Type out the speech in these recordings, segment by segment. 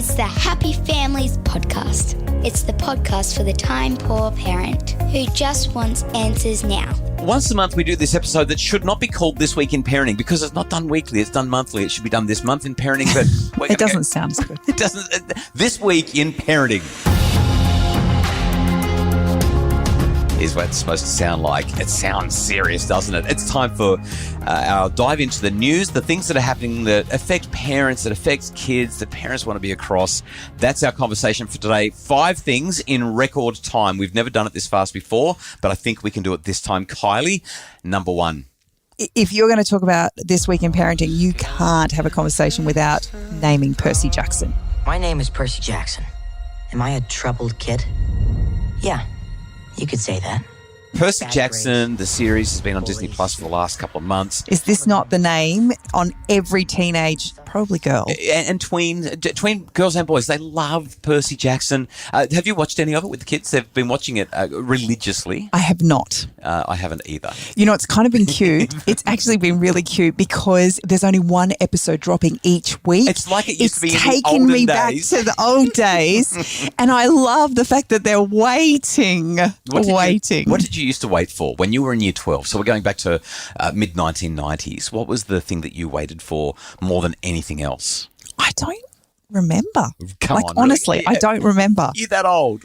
It's the Happy Families podcast. It's the podcast for the time-poor parent who just wants answers now. Once a month, we do this episode that should not be called This Week in Parenting because it's not done weekly, it's done monthly. It should be done this month in parenting, but it doesn't sound as good. It doesn't. This Week in Parenting is what it's supposed to sound like. It sounds serious, doesn't it? It's time for our dive into the news, the things that are happening that affect parents, that affect kids, that parents want to be across. That's our conversation for today. 5 things in record time. We've never done it this fast before, but I think we can do it this time. Kylie, number 1. If you're going to talk about This Week in Parenting, you can't have a conversation without naming Percy Jackson. My name is Percy Jackson. Am I a troubled kid? Yeah. You could say that. Percy Jackson, the series, has been on Disney Plus for the last couple of months. Is this not the name on every teenage, probably girl? And tween girls and boys, they love Percy Jackson. Have you watched any of it with the kids? They've been watching it religiously. I have not. I haven't either. You know, it's kind of been cute. It's actually been really cute because there's only one episode dropping each week. It's like it used to be in the taken olden me days. back to the old days. And I love the fact that they're waiting. What did you used to wait for when you were in year 12? So we're going back to mid-1990s. What was the thing that you waited for more than anything else? I don't remember. Come on, honestly, really? I don't remember. You're that old.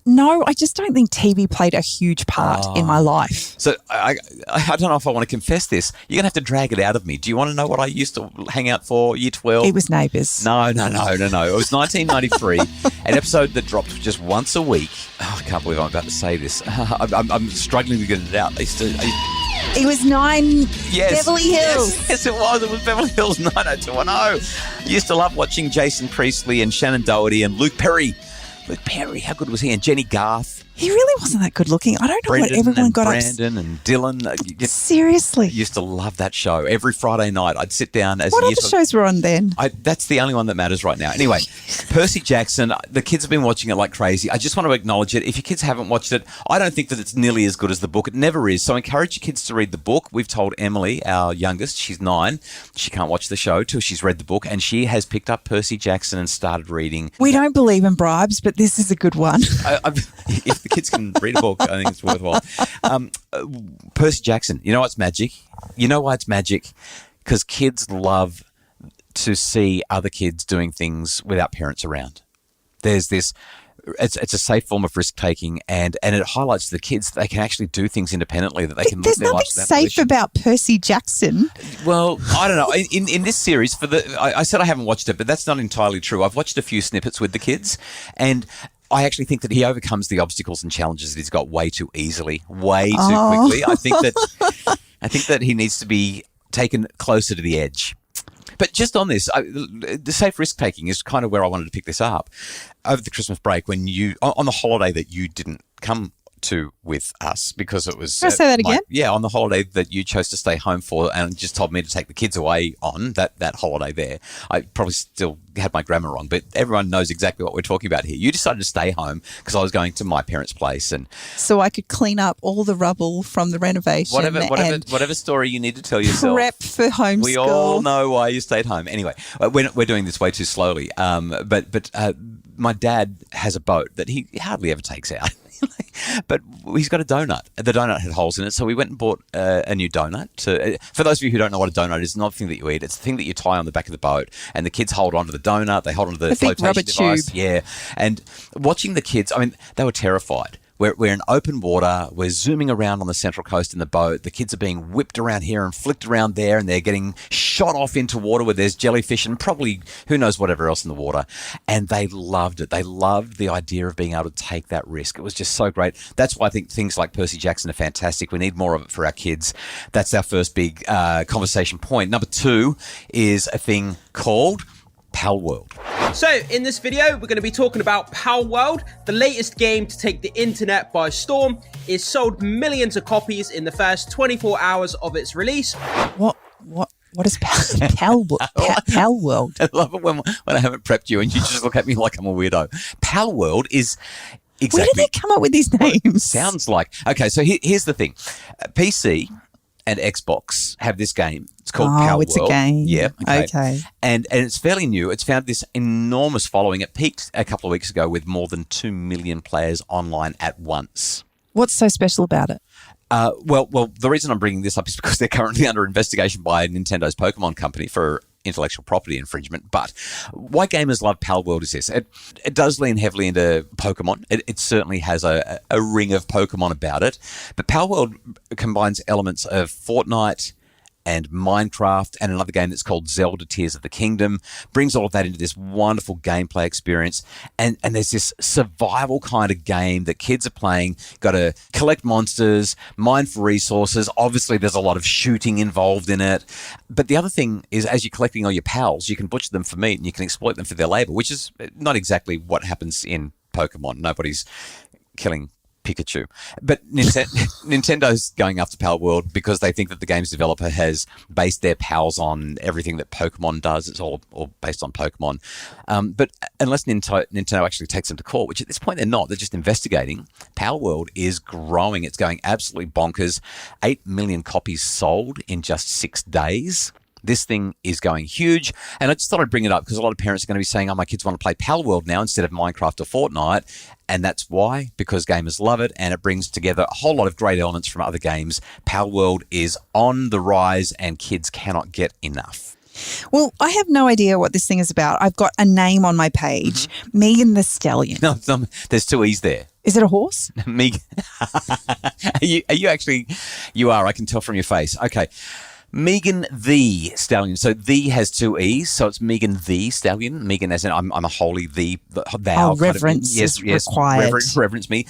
No, I just don't think TV played a huge part in my life. So I don't know if I want to confess this. You're going to have to drag it out of me. Do you want to know what I used to hang out for year 12? It was Neighbours. No. It was 1993, an episode that dropped just once a week. Oh, I can't believe I'm about to say this. I'm struggling to get it out. It was 9 Beverly Hills. Yes, it was. It was Beverly Hills 90210. I used to love watching Jason Priestley and Shannon Doherty and Luke Perry. Luke Perry, how good was he? And Jenny Garth. He really wasn't that good looking. I don't know what everyone got up to. Brandon and Dylan. Seriously. I used to love that show. Every Friday night, I'd sit down as What other shows were on then? That's the only one that matters right now. Anyway, Percy Jackson, the kids have been watching it like crazy. I just want to acknowledge it. If your kids haven't watched it, I don't think that it's nearly as good as the book. It never is. So encourage your kids to read the book. We've told Emily, our youngest, she's 9, she can't watch the show till she's read the book, and she has picked up Percy Jackson and started reading. We don't believe in bribes, but this is a good one. If the kids can read a book, I think it's worthwhile. Percy Jackson, you know what's magic? You know why it's magic? Because kids love to see other kids doing things without parents around. There's this, it's a safe form of risk-taking, and it highlights to the kids that they can actually do things independently, that they can live their lives without There's nothing safe about Percy Jackson. Well, I don't know. In this series, I said I haven't watched it, but that's not entirely true. I've watched a few snippets with the kids, and I actually think that he overcomes the obstacles and challenges that he's got way too easily, way too quickly. I think that he needs to be taken closer to the edge. But just on this, the safe risk-taking is kind of where I wanted to pick this up. Over the Christmas break, when on the holiday that you didn't come to with us because it was... Can I say that again? Yeah, on the holiday that you chose to stay home for and just told me to take the kids away on, that holiday there. I probably still had my grammar wrong, but everyone knows exactly what we're talking about here. You decided to stay home because I was going to my parents' place. And so I could clean up all the rubble from the renovation. Whatever story you need to tell yourself. Prep for homeschool. We all know why you stayed home. Anyway, we're doing this way too slowly. But my dad has a boat that he hardly ever takes out. But he's got a donut. The donut had holes in it, so we went and bought a new donut. For those of you who don't know what a donut is, it's not the thing that you eat. It's the thing that you tie on the back of the boat, and the kids hold onto the donut. They hold onto the flotation device. Tube. Yeah, and watching the kids, I mean, they were terrified. We're in open water. We're zooming around on the Central Coast in the boat. The kids are being whipped around here and flicked around there, and they're getting shot off into water where there's jellyfish and probably who knows whatever else in the water. And they loved it. They loved the idea of being able to take that risk. It was just so great. That's why I think things like Percy Jackson are fantastic. We need more of it for our kids. That's our first big conversation point. Number 2 is a thing called Palworld. So in this video, we're going to be talking about Palworld, the latest game to take the internet by storm. It sold millions of copies in the first 24 hours of its release. What is Palworld? I love it when I haven't prepped you and you just look at me like I'm a weirdo. Palworld is exactly... Where did they come up with these names? Sounds like... Okay, so here's the thing. PC and Xbox have this game. It's called Oh, Palworld. it's a game. Yeah. Okay. And it's fairly new. It's found this enormous following. It peaked a couple of weeks ago with more than 2 million players online at once. What's so special about it? Well, the reason I'm bringing this up is because they're currently under investigation by Nintendo's Pokemon company for intellectual property infringement. But why gamers love Palworld is this. It does lean heavily into Pokemon. It certainly has a ring of Pokemon about it. But Palworld combines elements of Fortnite and Minecraft and another game that's called Zelda Tears of the Kingdom, brings all of that into this wonderful gameplay experience. And there's this survival kind of game that kids are playing. Got to collect monsters, mine for resources. Obviously, there's a lot of shooting involved in it. But the other thing is, as you're collecting all your pals, you can butcher them for meat and you can exploit them for their labor, which is not exactly what happens in Pokemon. Nobody's killing Pikachu. But Nintendo's going after Palworld because they think that the game's developer has based their pals on everything that Pokemon does. It's all based on Pokemon. But unless Nintendo actually takes them to court, which at this point they're not, they're just investigating, Palworld is growing. It's going absolutely bonkers. 8 million copies sold in just 6 days. This thing is going huge. And I just thought I'd bring it up because a lot of parents are going to be saying, oh, my kids want to play Palworld now instead of Minecraft or Fortnite. And that's why, because gamers love it and it brings together a whole lot of great elements from other games. Palworld is on the rise and kids cannot get enough. Well, I have no idea what this thing is about. I've got a name on my page, Megan Thee Stallion. No, there's 2 E's there. Is it a horse? Megan. Are you actually, you are, I can tell from your face. Okay. Megan Thee Stallion. So "thee" has 2 E's, so it's Megan Thee Stallion. Megan as in I'm a holy thee, thou. Oh, reverence is required. Reverence me.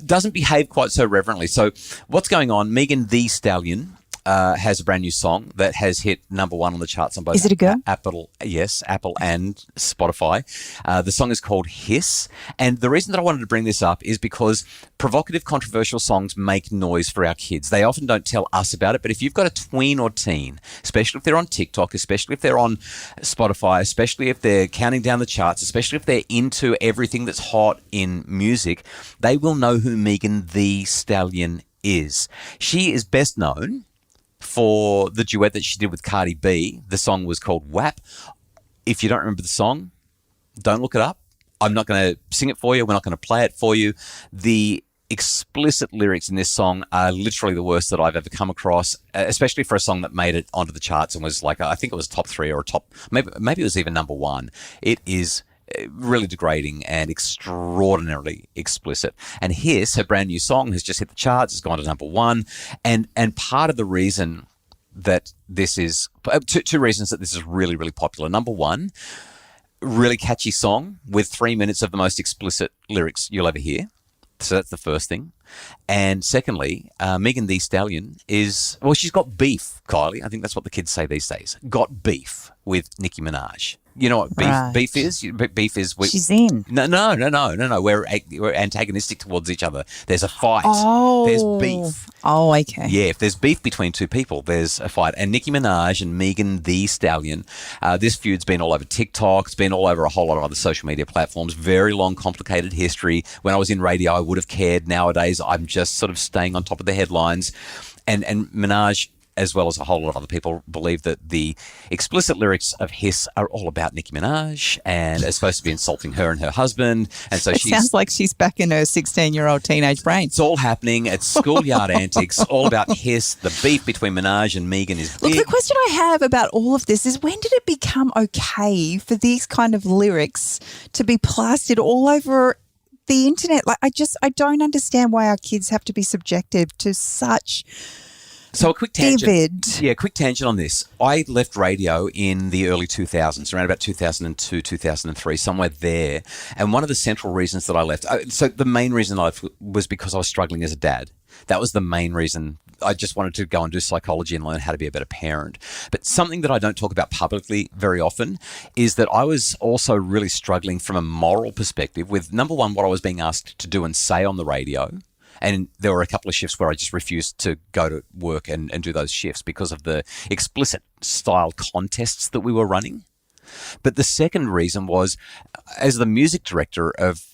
Doesn't behave quite so reverently. So what's going on? Megan Thee Stallion has a brand new song that has hit number 1 on the charts on both. Is it a girl? Apple and Spotify. The song is called Hiss. And the reason that I wanted to bring this up is because provocative, controversial songs make noise for our kids. They often don't tell us about it, but if you've got a tween or teen, especially if they're on TikTok, especially if they're on Spotify, especially if they're counting down the charts, especially if they're into everything that's hot in music, they will know who Megan Thee Stallion is. She is best known for the duet that she did with Cardi B. The song was called WAP. If you don't remember the song, don't look it up. I'm not going to sing it for you. We're not going to play it for you. The explicit lyrics in this song are literally the worst that I've ever come across, especially for a song that made it onto the charts and was like, I think it was top 3 or maybe it was even number 1. It is really degrading and extraordinarily explicit. And Hiss, her brand new song, has just hit the charts, has gone to number 1. And part of the reason that this is, two reasons that this is really, really popular. Number 1, really catchy song with 3 minutes of the most explicit lyrics you'll ever hear. So that's the first thing. And secondly, Megan Thee Stallion is, well, she's got beef, Kylie. I think that's what the kids say these days. Got beef with Nicki Minaj. You know what beef is? Beef is... She's in. No. We're antagonistic towards each other. There's a fight. Oh. There's beef. Oh, okay. Yeah, if there's beef between 2 people, there's a fight. And Nicki Minaj and Megan Thee Stallion, this feud's been all over TikTok. It's been all over a whole lot of other social media platforms. Very long, complicated history. When I was in radio, I would have cared. Nowadays, I'm just sort of staying on top of the headlines. And Minaj, as well as a whole lot of other people, believe that the explicit lyrics of Hiss are all about Nicki Minaj and are supposed to be insulting her and her husband. And so sounds like she's back in her 16-year-old teenage brain. It's all happening. It's schoolyard antics, all about Hiss. The beef between Minaj and Megan is big. Look, the question I have about all of this is, when did it become okay for these kind of lyrics to be plastered all over the internet? Like, I don't understand why our kids have to be subjected to such... So a quick tangent. David. Yeah, quick tangent on this. I left radio in the early 2000s, around about 2002, 2003, somewhere there. And one of the central reasons that I left, so the main reason I left was because I was struggling as a dad. That was the main reason. I just wanted to go and do psychology and learn how to be a better parent. But something that I don't talk about publicly very often is that I was also really struggling from a moral perspective with, number 1, what I was being asked to do and say on the radio. And there were a couple of shifts where I just refused to go to work and do those shifts because of the explicit style contests that we were running. But the second reason was, as the music director of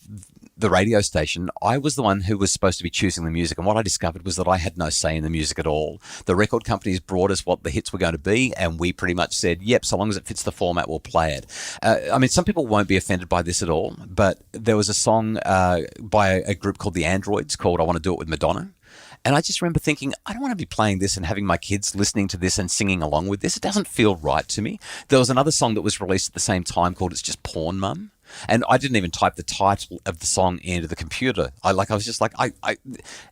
the radio station, I was the one who was supposed to be choosing the music. And what I discovered was that I had no say in the music at all. The record companies brought us what the hits were going to be, and we pretty much said, yep, so long as it fits the format, we'll play it. I mean, some people won't be offended by this at all, but there was a song by a group called the Androids called I Want to Do It with Madonna. And I just remember thinking, I don't want to be playing this and having my kids listening to this and singing along with this. It doesn't feel right to me. There was another song that was released at the same time called It's Just Porn Mum. And I didn't even type the title of the song into the computer. I was just like,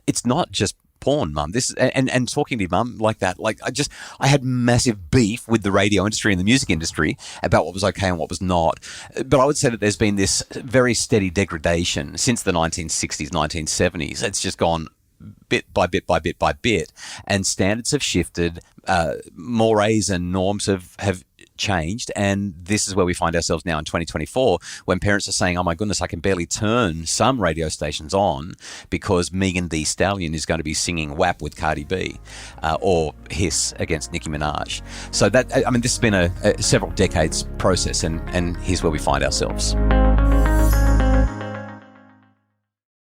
it's not just porn, Mum. This and talking to your mum like that, like I had massive beef with the radio industry and the music industry about what was okay and what was not. But I would say that there's been this very steady degradation since the 1960s, 1970s. It's just gone bit by bit by bit by bit, and standards have shifted, mores and norms have changed, and this is where we find ourselves now in 2024 when parents are saying, oh my goodness, I can barely turn some radio stations on because Megan Thee Stallion is going to be singing WAP with Cardi B or Hiss against Nicki Minaj. So that, I mean, this has been a several decades process, and here's where we find ourselves.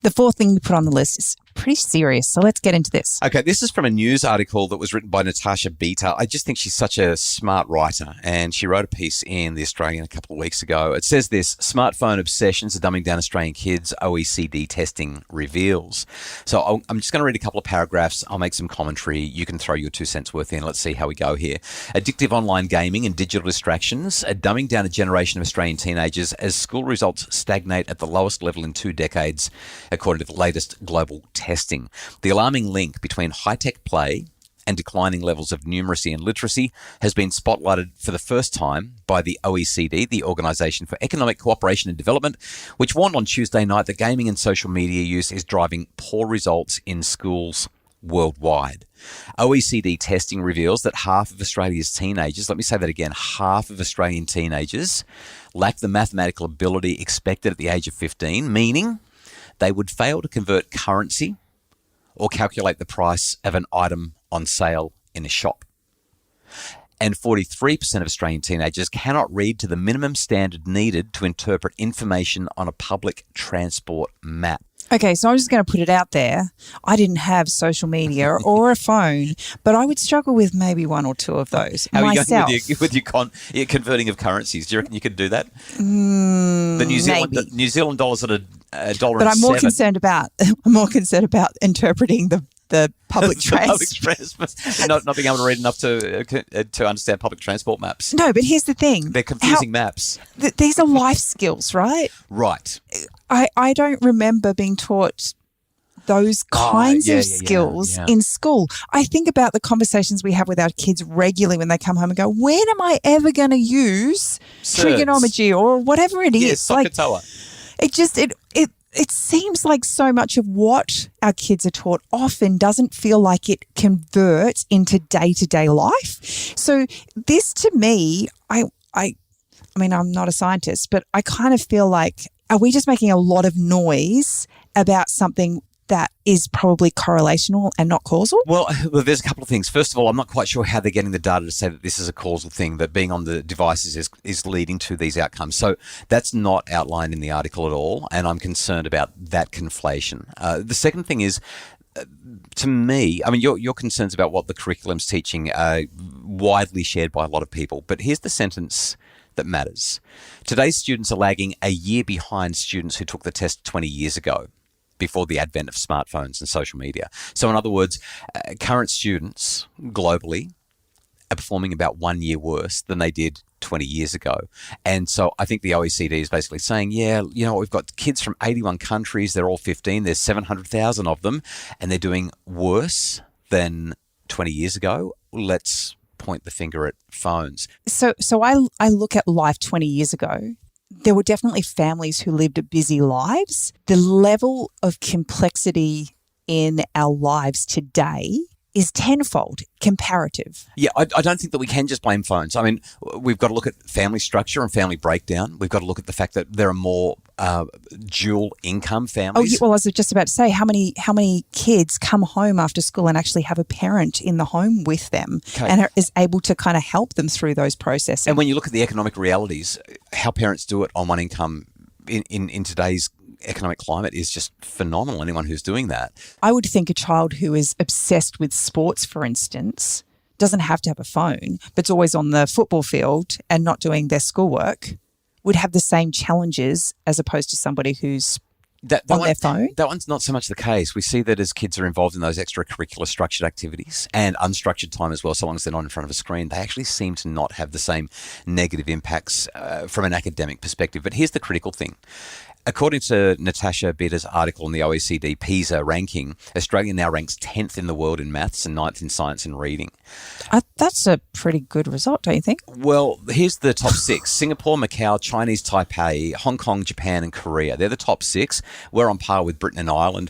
The fourth thing you put on the list is pretty serious, so let's get into this. Okay, this is from a news article that was written by Natasha Beta. I just think she's such a smart writer, and she wrote a piece in The Australian a couple of weeks ago. It says this: smartphone obsessions are dumbing down Australian kids, OECD testing reveals. So I'm just going to read a couple of paragraphs. I'll make some commentary. You can throw your 2 cents worth in. Let's see how we go here. Addictive online gaming and digital distractions are dumbing down a generation of Australian teenagers as school results stagnate at the lowest level in 2 decades, according to the latest global testing. The alarming link between high-tech play and declining levels of numeracy and literacy has been spotlighted for the first time by the OECD, the Organisation for Economic Cooperation and Development, which warned on Tuesday night that gaming and social media use is driving poor results in schools worldwide. OECD testing reveals that half of Australia's teenagers, let me say that again, half of Australian teenagers lack the mathematical ability expected at the age of 15, meaning they would fail to convert currency or calculate the price of an item on sale in a shop. And 43% of Australian teenagers cannot read to the minimum standard needed to interpret information on a public transport map. Okay, so I'm just going to put it out there. I didn't have social media or a phone, but I would struggle with maybe 1 or 2 of those How myself. are you going with your converting of currencies? Do you reckon you could do that? The New Zealand dollar's at a dollar. But I'm more concerned about interpreting the public transport. not being able to read enough to understand public transport maps. No, but here's the thing. They're confusing maps. These are life skills, right? Right. I don't remember being taught those kinds of skills in school. I think about the conversations we have with our kids regularly when they come home and go, when am I ever going to use trigonometry or whatever it is? Yes, Sokotoa. It seems like so much of what our kids are taught often doesn't feel like it converts into day-to-day life. So this, to me, I mean, I'm not a scientist, but I kind of feel like, are we just making a lot of noise about something that is probably correlational and not causal? Well, there's a couple of things. First of all, I'm not quite sure how they're getting the data to say that this is a causal thing, that being on the devices is leading to these outcomes. So that's not outlined in the article at all, and I'm concerned about that conflation. The second thing is, to me, I mean, your concerns about what the curriculum's teaching are widely shared by a lot of people, but here's the sentence that matters. Today's students are lagging a year behind students who took the test 20 years ago, before the advent of smartphones and social media. So in other words, current students globally are performing about 1 year worse than they did 20 years ago. And so I think the OECD is basically saying, we've got kids from 81 countries, they're all 15, there's 700,000 of them, and they're doing worse than 20 years ago. Let's point the finger at phones. So I look at life 20 years ago. There were definitely families who lived busy lives. The level of complexity in our lives today is tenfold comparative. Yeah, I don't think that we can just blame phones. I mean, we've got to look at family structure and family breakdown. We've got to look at the fact that there are more dual income families. Well, I was just about to say, how many kids come home after school and actually have a parent in the home with them and is able to kind of help them through those processes. And when you look at the economic realities, how parents do it on one income in today's economic climate is just phenomenal. Anyone who's doing that. I would think a child who is obsessed with sports, for instance, doesn't have to have a phone, but it's always on the football field and not doing their schoolwork, would have the same challenges as opposed to somebody who's on their phone. That one's not so much the case. We see that as kids are involved in those extracurricular structured activities and unstructured time as well, so long as they're not in front of a screen, they actually seem to not have the same negative impacts from an academic perspective. But here's the critical thing. According to Natasha Bitter's article in the OECD PISA ranking, Australia now ranks 10th in the world in maths and 9th in science and reading. That's a pretty good result, don't you think? Well, here's the top 6. Singapore, Macau, Chinese Taipei, Hong Kong, Japan and Korea. They're the top 6. We're on par with Britain and Ireland.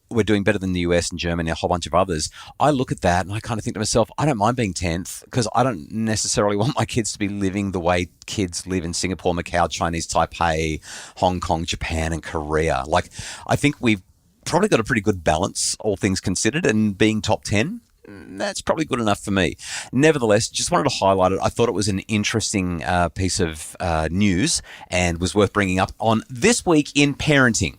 We're doing better than the US and Germany, a whole bunch of others. I look at that and I kind of think to myself, I don't mind being 10th because I don't necessarily want my kids to be living the way kids live in Singapore, Macau, Chinese Taipei, Hong Kong, Japan and Korea. Like, I think we've probably got a pretty good balance, all things considered, and being top 10, that's probably good enough for me. Nevertheless, just wanted to highlight it. I thought it was an interesting piece of news and was worth bringing up on This Week in Parenting.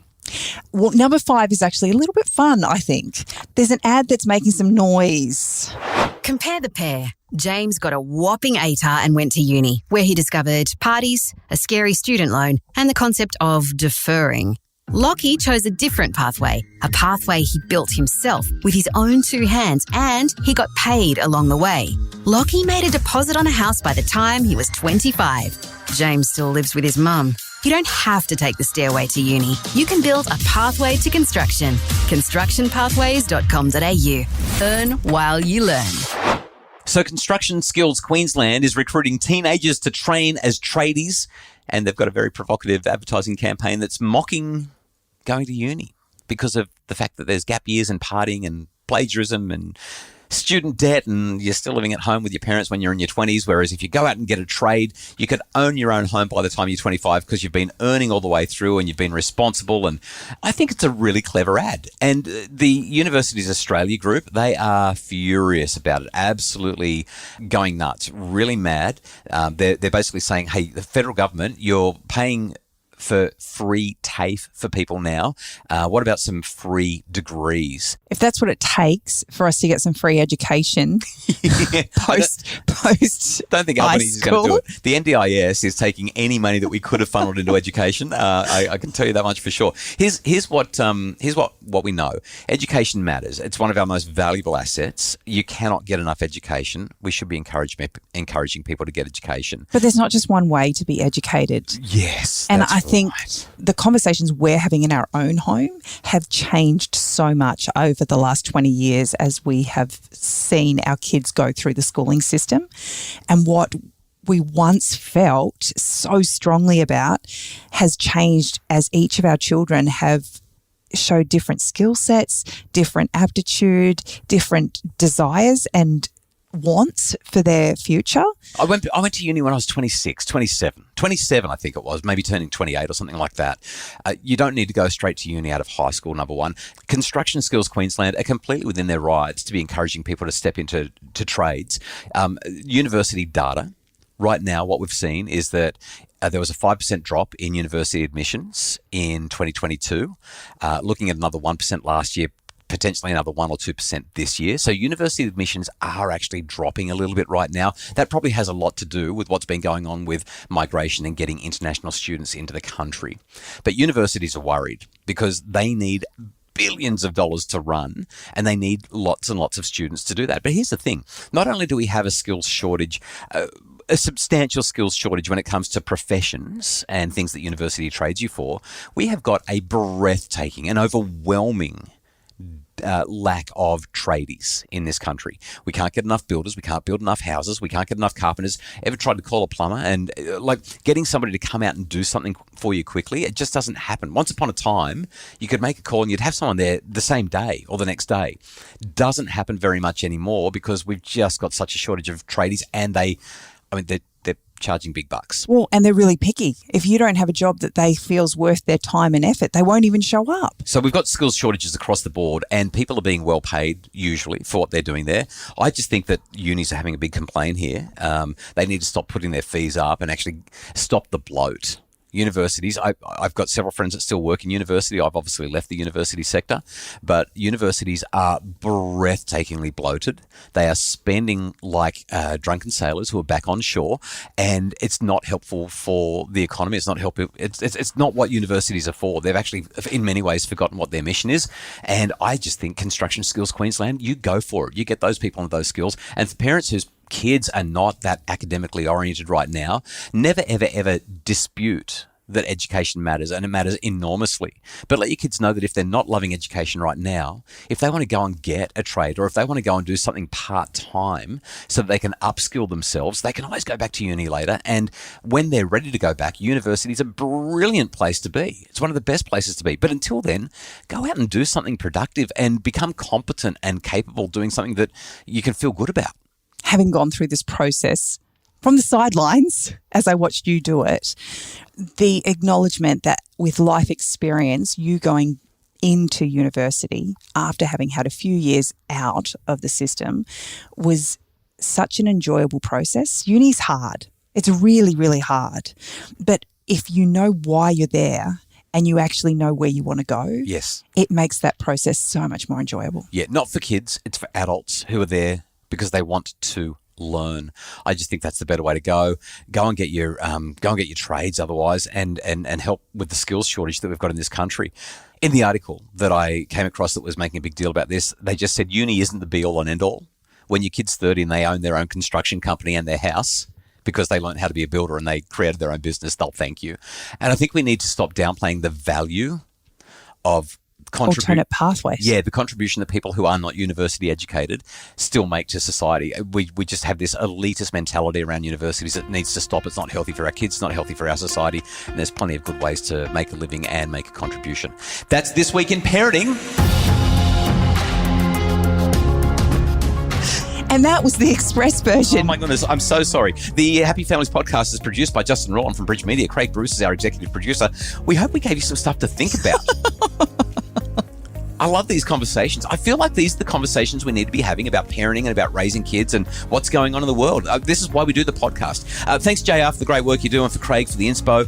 Well, number 5 is actually a little bit fun, I think. There's an ad that's making some noise. Compare the pair. James got a whopping ATAR and went to uni, where he discovered parties, a scary student loan, and the concept of deferring. Lockie chose a different pathway, a pathway he built himself with his own 2 hands, and he got paid along the way. Lockie made a deposit on a house by the time he was 25. James still lives with his mum. You don't have to take the stairway to uni. You can build a pathway to construction. constructionpathways.com.au. Earn while you learn. So Construction Skills Queensland is recruiting teenagers to train as tradies, and they've got a very provocative advertising campaign that's mocking going to uni because of the fact that there's gap years and partying and plagiarism and student debt, and you're still living at home with your parents when you're in your 20s, whereas if you go out and get a trade, you could own your own home by the time you're 25 because you've been earning all the way through and you've been responsible. And I think it's a really clever ad. And the Universities Australia group, they are furious about it, absolutely going nuts, really mad. They're basically saying, hey, the federal government, you're paying for free TAFE for people now. What about some free degrees? If that's what it takes for us to get some free education post don't think Albanese is going to do it. The NDIS is taking any money that we could have funneled into education. I can tell you that much for sure. Here's what we know. Education matters. It's one of our most valuable assets. You cannot get enough education. We should be encouraging people to get education. But there's not just one way to be educated. Yes, and I think the conversations we're having in our own home have changed so much over the last 20 years as we have seen our kids go through the schooling system. And what we once felt so strongly about has changed as each of our children have showed different skill sets, different aptitude, different desires and wants for their future. I went to uni when I was 27, I think it was, maybe turning 28 or something like that. You don't need to go straight to uni out of high school, number one. Construction Skills Queensland are completely within their rights to be encouraging people to step into trades. University data, right now what we've seen is that there was a 5% drop in university admissions in 2022, looking at another 1% last year, potentially another 1 or 2% this year. So university admissions are actually dropping a little bit right now. That probably has a lot to do with what's been going on with migration and getting international students into the country. But universities are worried because they need billions of dollars to run and they need lots and lots of students to do that. But here's the thing. Not only do we have a skills shortage, a substantial skills shortage when it comes to professions and things that university trades you for, we have got a breathtaking and overwhelming lack of tradies in this country. We can't get enough builders. We can't build enough houses. We can't get enough carpenters. Ever tried to call a plumber and getting somebody to come out and do something for you quickly? It just doesn't happen. Once upon a time, you could make a call and you'd have someone there the same day or the next day. Doesn't happen very much anymore because we've just got such a shortage of tradies and they're charging big bucks. Well, and they're really picky. If you don't have a job that they feel's worth their time and effort, they won't even show up. So we've got skills shortages across the board and people are being well paid usually for what they're doing there. I just think that unis are having a big complaint here. They need to stop putting their fees up and actually stop the bloat. universities, I've got several friends that still work in university. I've obviously left the university sector, but universities are breathtakingly bloated. They are spending like drunken sailors who are back on shore, and it's not helpful for the economy. It's not helpful. It's not what universities are for. They've actually, in many ways, forgotten what their mission is. And I just think Construction Skills Queensland, you go for it. You get those people and those skills. And for parents whose kids are not that academically oriented right now, never, ever, ever dispute that education matters, and it matters enormously. But let your kids know that if they're not loving education right now, if they want to go and get a trade, or if they want to go and do something part-time so that they can upskill themselves, they can always go back to uni later. And when they're ready to go back, university is a brilliant place to be. It's one of the best places to be. But until then, go out and do something productive and become competent and capable doing something that you can feel good about. Having gone through this process from the sidelines as I watched you do it, the acknowledgement that with life experience, you going into university after having had a few years out of the system was such an enjoyable process. Uni's hard. It's really, really hard. But if you know why you're there and you actually know where you want to go, yes, it makes that process so much more enjoyable. Yeah, not for kids. It's for adults who are there because they want to learn. I just think that's the better way to go. Go and get your trades otherwise, and help with the skills shortage that we've got in this country. In the article that I came across that was making a big deal about this, they just said uni isn't the be all and end all. When your kid's 30 and they own their own construction company and their house because they learned how to be a builder and they created their own business, they'll thank you. And I think we need to stop downplaying the value of alternate pathways. Yeah, the contribution that people who are not university educated still make to society. We just have this elitist mentality around universities that needs to stop. It's not healthy for our kids, it's not healthy for our society, and there's plenty of good ways to make a living and make a contribution. That's This Week in Parenting. And that was the express version. Oh my goodness, I'm so sorry. The Happy Families podcast is produced by Justin Rowland from Bridge Media. Craig Bruce is our executive producer. We hope we gave you some stuff to think about. I love these conversations. I feel like these are the conversations we need to be having about parenting and about raising kids and what's going on in the world. This is why we do the podcast. Thanks, JR, for the great work you're doing, for Craig, for the inspo.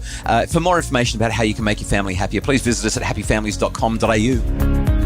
For more information about how you can make your family happier, please visit us at happyfamilies.com.au.